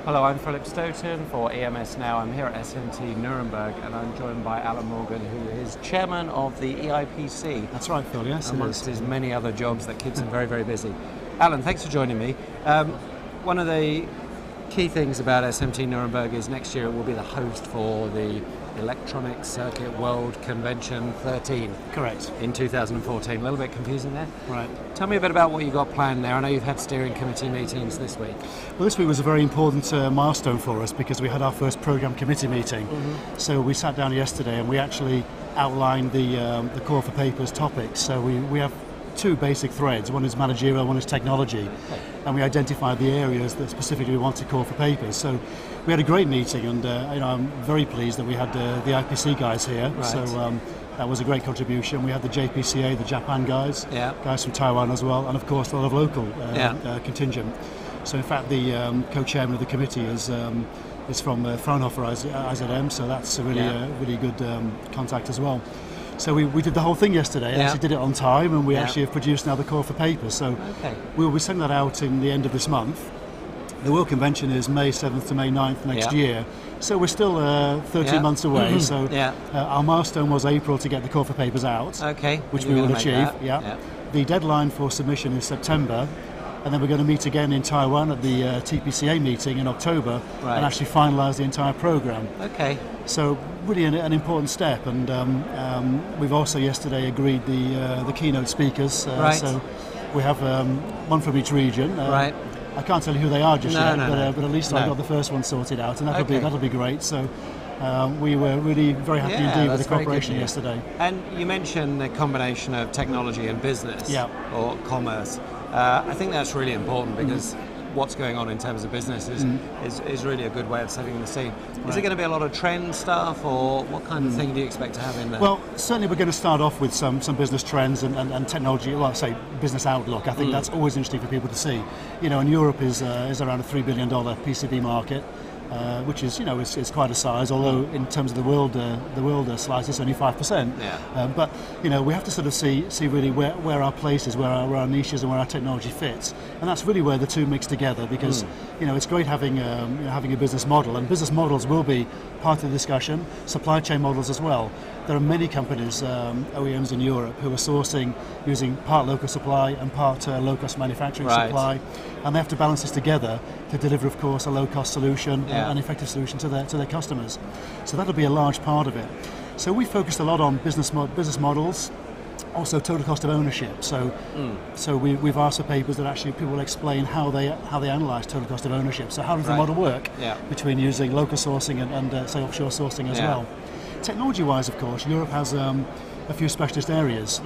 Hello, I'm Philip Stoten for EMSNow. I'm here at SMT Nuremberg and I'm joined by Alun Morgan, who is Chairman of the EIPC. That's right, Phil, yes. Amongst his many other jobs that keeps him very, very busy. Alun, thanks for joining me. One of the key things about SMT Nuremberg is next year it will be the host for the Electronic Circuit World Convention 13. Correct. In 2014. A little bit confusing there. Right. Tell me a bit about what you got planned there. I know you've had steering committee meetings this week. Well, this week was a very important milestone for us because we had our first programme committee meeting. Mm-hmm. So we sat down yesterday and we actually outlined the call for papers topics. So we have two basic threads. One is managerial, one is technology. Okay. And we identified the areas that specifically we want to call for papers. So we had a great meeting, and I'm very pleased that we had the EIPC guys here. Right. So that was a great contribution. We had the JPCA, the Japan guys, Yeah. guys from Taiwan as well, and of course a lot of local contingent. So in fact, the co-chairman of the committee is from Fraunhofer IZM, so that's a really good contact as well. So we did the whole thing yesterday. Yeah. Actually did it on time, and we actually have produced now the call for papers. So we'll be sending that out in the end of this month. The World Convention is May 7th to May 9th next year. So we're still 13 months away. So our milestone was April to get the call for papers out, which we will achieve. The deadline for submission is September. And then we're going to meet again in Taiwan at the TPCA meeting in October and actually finalise the entire programme. Okay. So really an important step, and we've also yesterday agreed the keynote speakers. So we have one from each region. I can't tell you who they are just yet, but at least I got the first one sorted out, and that'll be great. So we were really very happy indeed with the cooperation yesterday. And you mentioned the combination of technology and business or commerce. I think that's really important because what's going on in terms of business is really a good way of setting the scene. Is it going to be a lot of trend stuff, or what kind of thing do you expect to have in there? Well, certainly we're going to start off with some business trends and technology, well, say business outlook. I think that's always interesting for people to see. You know, and Europe is around a $3 billion PCB market. Which is, it's quite a size, although in terms of the world slice, it's only 5%. But, we have to sort of see really where our place is, where our niches and where our technology fits. And that's really where the two mix together because, it's great having a business model, and business models will be part of the discussion, supply chain models as well. There are many companies, OEMs in Europe, who are sourcing using part local supply and part low-cost manufacturing supply, and they have to balance this together to deliver, of course, a low-cost solution, an effective solution to their customers. So that'll be a large part of it. So we focused a lot on business models, also total cost of ownership. So we've asked for papers that actually people will explain how they analyse total cost of ownership. So how does the model work between using local sourcing and say offshore sourcing as well? Technology-wise, of course, Europe has a few specialist areas,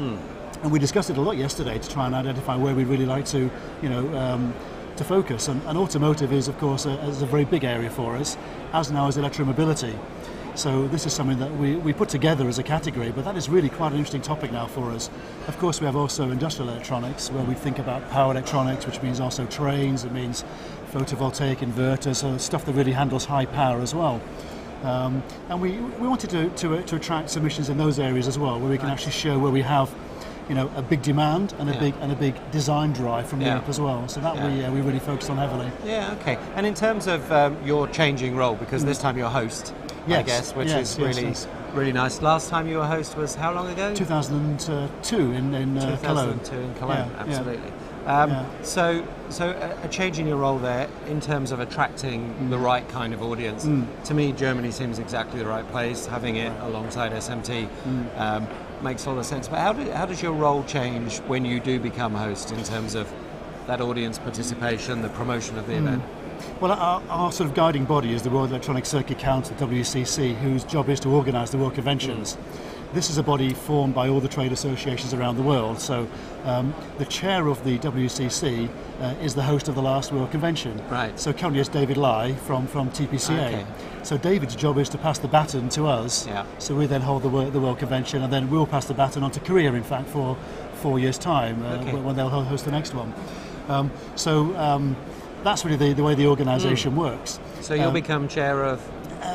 and we discussed it a lot yesterday to try and identify where we'd really like to, to focus. And automotive is, of course, is a very big area for us, as now is electromobility. So this is something that we put together as a category, but that is really quite an interesting topic now for us. Of course, we have also industrial electronics, where we think about power electronics, which means also trains, it means photovoltaic inverters, so stuff that really handles high power as well. And we wanted to attract submissions in those areas as well, where we can actually show where we have, a big demand and a big design drive from Europe as well. So that we really focused on heavily. Yeah, okay. And in terms of your changing role, because this time you're host, I guess, which is really nice. Last time you were host was how long ago? 2002 in Cologne. 2002 in Cologne, absolutely. So a change in your role there in terms of attracting the right kind of audience. To me, Germany seems exactly the right place. Having it alongside SMT makes a lot of sense. But how does your role change when you do become host in terms of that audience participation, the promotion of the event? Well, our sort of guiding body is the World Electronic Circuit Council, WCC, whose job is to organise the World Conventions. This is a body formed by all the trade associations around the world. So the chair of the WCC is the host of the last World Convention. Right. So currently it's David Lai from TPCA. Okay. So David's job is to pass the baton to us. Yeah. So we then hold the World Convention, and then we'll pass the baton on to Korea, in fact, for 4 years' time when they'll host the next one. That's really the way the organisation works. So you'll become chair of...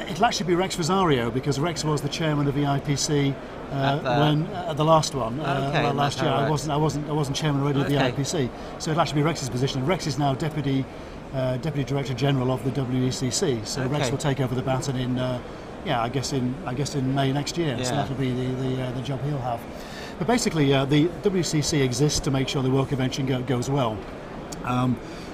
It'll actually be Rex Rosario, because Rex was the chairman of EIPC At the last one, last year, I wasn't chairman already of the EIPC, so it'll actually be Rex's position. And Rex is now deputy director general of the WECC, so Rex will take over the baton in, I guess in May next year. So that'll be the job he'll have. But basically, the WCC exists to make sure the World Convention goes well.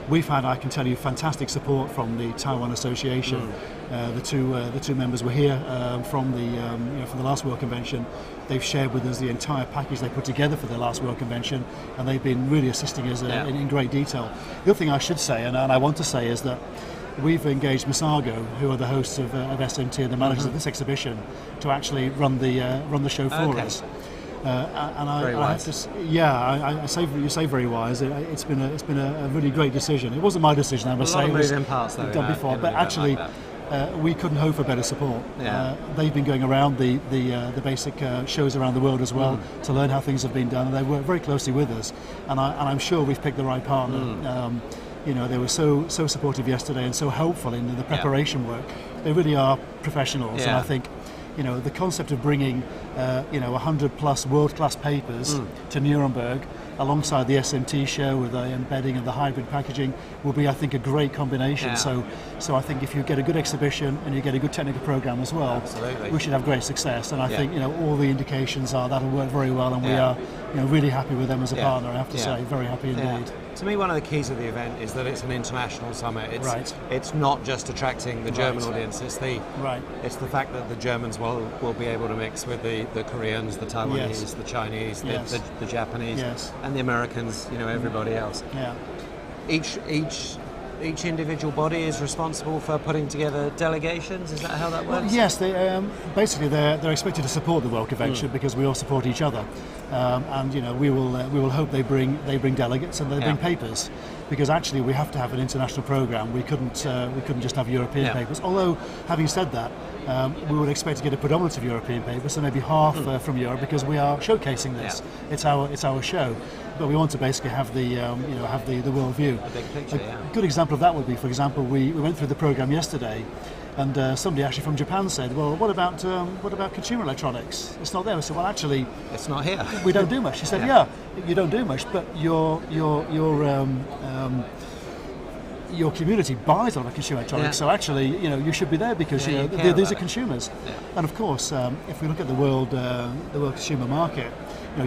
We've had, I can tell you, fantastic support from the Taiwan Association. The two members were here from the last World Convention. They've shared with us the entire package they put together for the last World Convention, and they've been really assisting us in great detail. The other thing I should say, and I want to say, is that we've engaged Masago, who are the hosts of SMT and the managers of this exhibition, to actually run the show for us. I have to, you say very wise. It's been a really great decision. It wasn't my decision, I must say. A lot of moving parts, though, done before, but actually, we couldn't hope for better support. They've been going around the basic shows around the world as well to learn how things have been done, and they work very closely with us. And I'm sure we've picked the right partner. They were so supportive yesterday and so helpful in the preparation work. They really are professionals, and I think, the concept of bringing 100 plus world-class papers to Nuremberg alongside the SMT show with the embedding of the hybrid packaging will be, I think, a great combination. So I think if you get a good exhibition and you get a good technical program as well, we should have great success. And I think all the indications are that'll work very well, and we are really happy with them as a partner. I have to say, very happy indeed. To me, one of the keys of the event is that it's an international summit. It's not just attracting the German audience. It's the fact that the Germans will be able to mix with the Koreans, the Taiwanese, the Chinese, the Japanese, and the Americans. Everybody else. Each individual body is responsible for putting together delegations. Is that how that works? Well, yes, basically they're expected to support the World Convention because we all support each other, and we will hope they bring delegates and they bring papers, because actually we have to have an international program. We couldn't just have European papers. Although, having said that, we would expect to get a predominance of European papers, so maybe half from Europe, because we are showcasing this. It's our show. But we want to basically have the world view. A big picture, A good example of that would be, for example, we went through the program yesterday, and somebody actually from Japan said, "Well, what about consumer electronics? It's not there." I said, "Well, actually, it's not here. We don't do much." He said, "You don't do much, but your community buys a lot of consumer electronics, so actually, you should be there, because these are consumers." And of course, if we look at the world consumer market,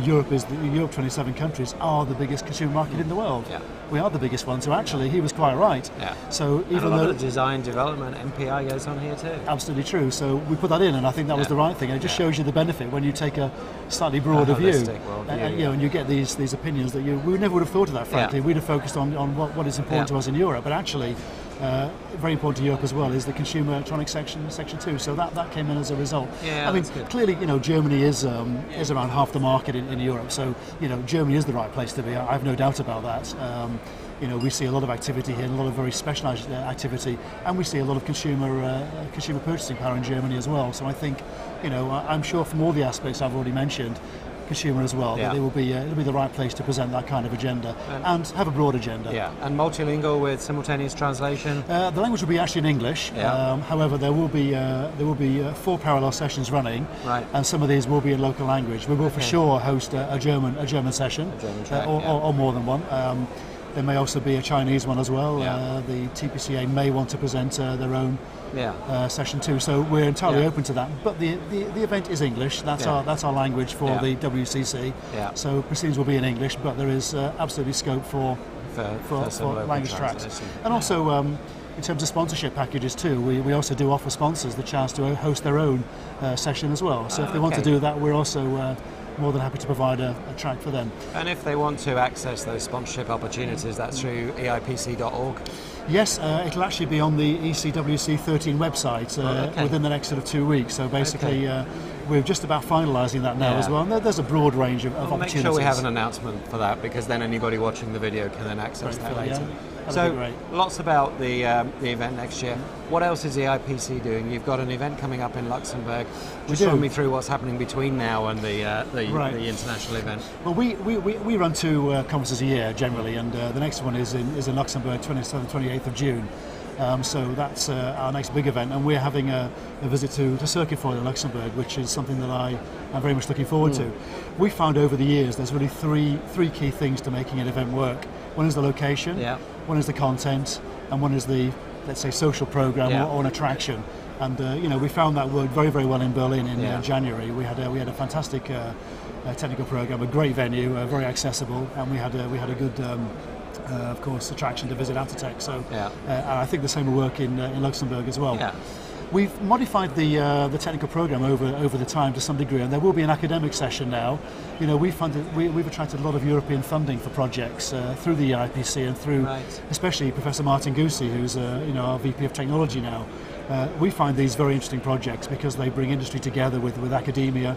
Europe 27 countries are the biggest consumer market in the world. We are the biggest one, so actually he was quite right. So even though the design development MPI goes on here too. Absolutely true. So we put that in, and I think that was the right thing. And it just shows you the benefit when you take a slightly broader view, and you get these opinions that we never would have thought of that. Frankly, we'd have focused on what is important to us in Europe, but actually. Very important to Europe as well is the consumer electronics section 2. So that came in as a result. I mean, clearly, Germany is around half the market in Europe. So Germany is the right place to be. I have no doubt about that. We see a lot of activity here, a lot of very specialised activity, and we see a lot of consumer purchasing power in Germany as well. So I think, I'm sure from all the aspects I've already mentioned, consumer as well, that it'll be the right place to present that kind of agenda and have a broad agenda. And multilingual with simultaneous translation. The language will be actually in English. However, there will be 4 parallel sessions running, and some of these will be in local language. We will for sure host a German session, or more than one. There may also be a Chinese one as well. The TPCA may want to present their own session too. So we're entirely open to that. But the event is English. That's our language for the WCC. So proceedings will be in English, but there is absolutely scope for language tracks. And also, in terms of sponsorship packages too, we also do offer sponsors the chance to host their own session as well. So if they want to do that, we're also more than happy to provide a track for them. And if they want to access those sponsorship opportunities, that's through EIPC.org? Yes, it'll actually be on the ECWC 13 website within the next sort of 2 weeks. So basically, we're just about finalising that now as well. And there's a broad range of opportunities. Make sure we have an announcement for that, because then anybody watching the video can then access that later. So lots about the event next year. What else is the EIPC doing? You've got an event coming up in Luxembourg. Just run me through what's happening between now and the international event. Well, we run 2 conferences a year generally, and the next one is in Luxembourg, 27th, 28th of June. So that's our next big event, and we're having a visit to Circufoil in Luxembourg, which is something that I'm very much looking forward to. We found over the years there's really three key things to making an event work. One is the location, one is the content, and one is the, let's say, social program or an attraction. And we found that worked very, very well in Berlin in January. We had a fantastic technical program, a great venue, very accessible, and we had a good, of course, attraction to visit Atotech. So, and I think the same will work in Luxembourg as well. Yeah. We've modified the technical program over the time to some degree, and there will be an academic session now. We've attracted a lot of European funding for projects through the EIPC and through, especially Professor Martin Goosey, who's our VP of Technology now. We find these very interesting projects because they bring industry together with academia,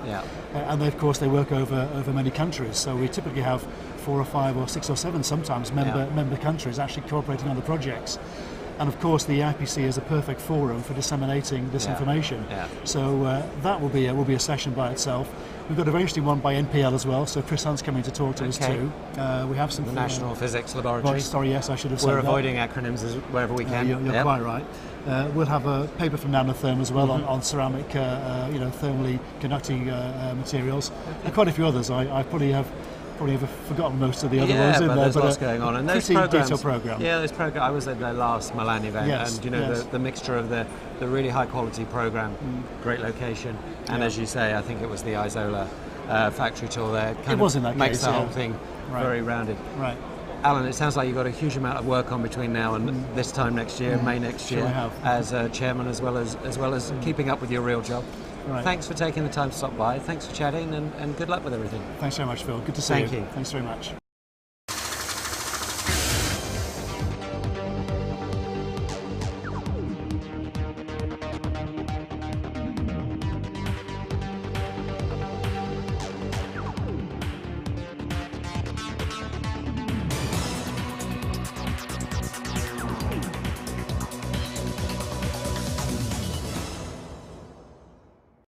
and of course they work over many countries. So we typically have 4 or 5 or 6 or 7 sometimes member countries actually cooperating on the projects. And of course, the EIPC is a perfect forum for disseminating this information. So that will be a session by itself. We've got a very interesting one by NPL as well. So Chris Hunt's coming to talk to us too. We have some the National Physics Laboratory. Sorry, yes, I should have said We're that. avoiding acronyms wherever we can. You're quite right. We'll have a paper from Nanotherm as well on ceramic, thermally conducting materials, and quite a few others. I probably have forgotten most of the other ones in there. There's lots going on, and those detailed program. Yeah, this program. I was at the last Milan event, and the mixture of the really high quality program, great location, and as you say, I think it was the Isola factory tour there. Kind of makes the whole thing very rounded. Right. Alan, it sounds like you've got a huge amount of work on between now and this time next year, May next year, as chairman, as well as keeping up with your real job. Right. Thanks for taking the time to stop by. Thanks for chatting, and good luck with everything. Thanks very much, Phil. Good to see you. Thank you. Thanks very much.